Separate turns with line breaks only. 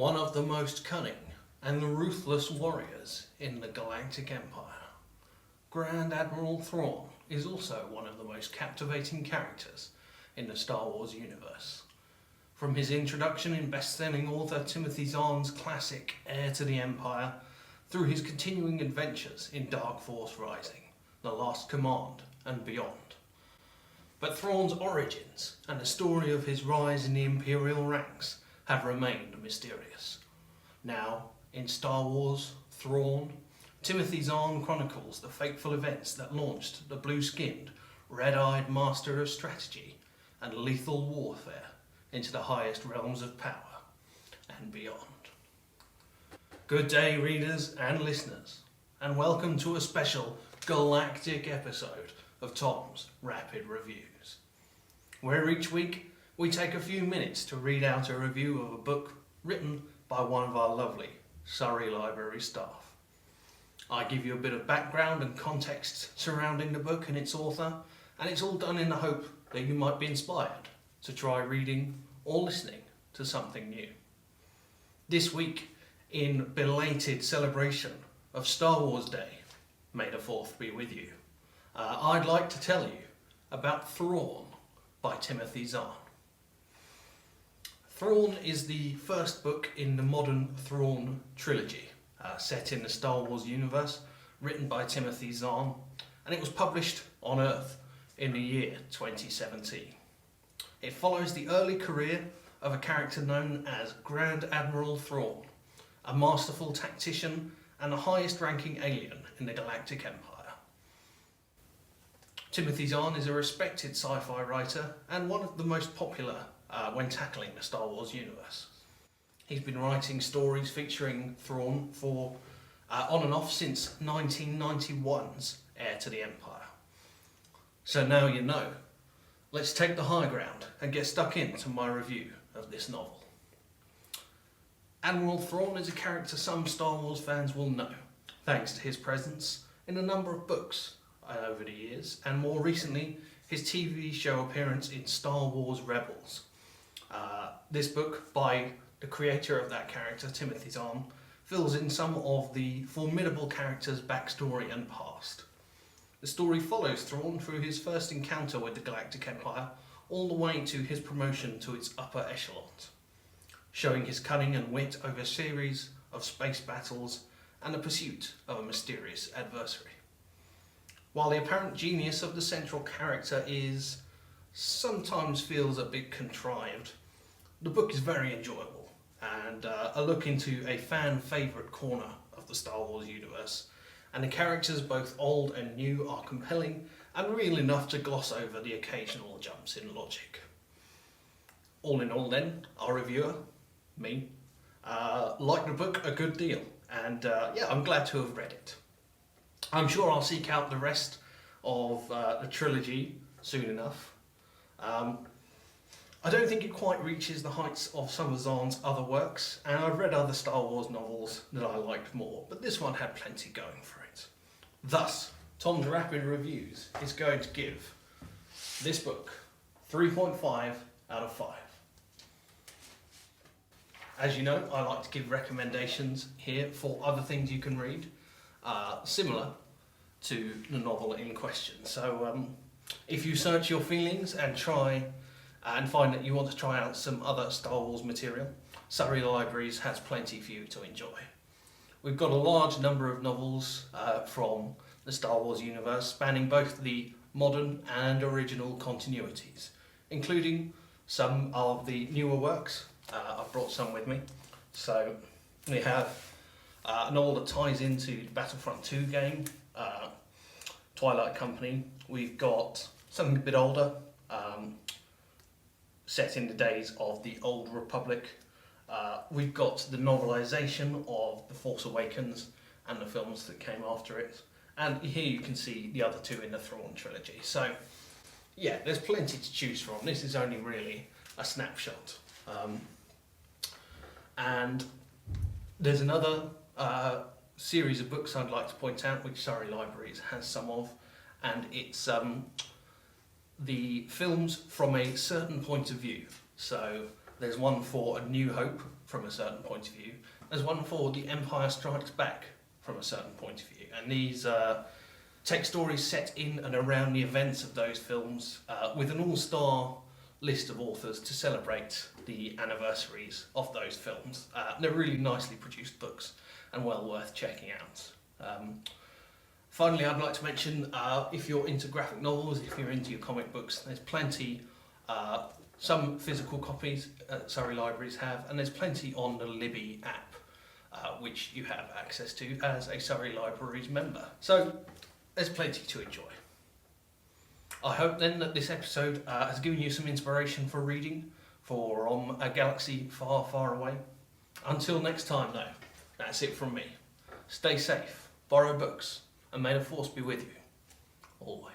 one of the most cunning and ruthless warriors in the Galactic Empire. Grand Admiral Thrawn is also one of the most captivating characters in the Star Wars universe. From his introduction in best-selling author Timothy Zahn's classic Heir to the Empire, through his continuing adventures in Dark Force Rising, The Last Command and beyond. But Thrawn's origins and the story of his rise in the Imperial ranks have remained mysterious. Now, in Star Wars, Thrawn, Timothy Zahn chronicles the fateful events that launched the blue-skinned, red-eyed master of strategy and lethal warfare into the highest realms of power and beyond. Good day, readers and listeners, and welcome to a special galactic episode of Tom's Rapid Reviews, where each week we take a few minutes to read out a review of a book written by one of our lovely Surrey Library staff. I give you a bit of background and context surrounding the book and its author, and it's all done in the hope that you might be inspired to try reading or listening to something new. This week, in belated celebration of Star Wars Day, may the 4th be with you, I'd like to tell you about Thrawn by Timothy Zahn. Thrawn is the first book in the modern Thrawn trilogy, set in the Star Wars universe, written by Timothy Zahn, and it was published on Earth in the year 2017. It follows the early career of a character known as Grand Admiral Thrawn, a masterful tactician and the highest ranking alien in the Galactic Empire. Timothy Zahn is a respected sci-fi writer and one of the most popular when tackling the Star Wars universe. He's been writing stories featuring Thrawn for on and off since 1991's Heir to the Empire. So now you know. Let's take the high ground and get stuck into my review of this novel. Admiral Thrawn is a character some Star Wars fans will know, thanks to his presence in a number of books over the years, and more recently his TV show appearance in Star Wars Rebels. This book, by the creator of that character, Timothy Zahn, fills in some of the formidable character's backstory and past. The story follows Thrawn through his first encounter with the Galactic Empire, all the way to his promotion to its upper echelons, showing his cunning and wit over a series of space battles and the pursuit of a mysterious adversary. While the apparent genius of the central character sometimes feels a bit contrived, the book is very enjoyable and a look into a fan favourite corner of the Star Wars universe, and the characters, both old and new, are compelling and real enough to gloss over the occasional jumps in logic. All in all then, our reviewer, me, liked the book a good deal, and I'm glad to have read it. I'm sure I'll seek out the rest of the trilogy soon enough. I don't think it quite reaches the heights of some of Zahn's other works, and I've read other Star Wars novels that I liked more, but this one had plenty going for it. Thus, Tom's Rapid Reviews is going to give this book 3.5 out of 5. As you know, I like to give recommendations here for other things you can read, similar to the novel in question. So if you search your feelings and try and find that you want to try out some other Star Wars material, Surrey Libraries has plenty for you to enjoy. We've got a large number of novels from the Star Wars universe, spanning both the modern and original continuities, including some of the newer works. I've brought some with me. So we have a novel that ties into the Battlefront 2 game, Twilight Company. We've got something a bit older, set in the days of the Old Republic. We've got the novelisation of The Force Awakens and the films that came after it. And here you can see the other two in the Thrawn trilogy. So yeah, there's plenty to choose from. This is only really a snapshot. And there's another series of books I'd like to point out, which Surrey Libraries has some of, and it's the films from a certain point of view. So there's one for A New Hope from a certain point of view. There's one for The Empire Strikes Back from a certain point of view, and these take stories set in and around the events of those films with an all-star list of authors to celebrate the anniversaries of those films. They're really nicely produced books and well worth checking out. Finally, I'd like to mention, if you're into graphic novels, if you're into your comic books, there's plenty, some physical copies Surrey libraries have, and there's plenty on the Libby app, which you have access to as a Surrey Libraries member. So there's plenty to enjoy. I hope then that this episode has given you some inspiration for reading from a galaxy far, far away. Until next time though, that's it from me. Stay safe, borrow books, and may the Force be with you, always.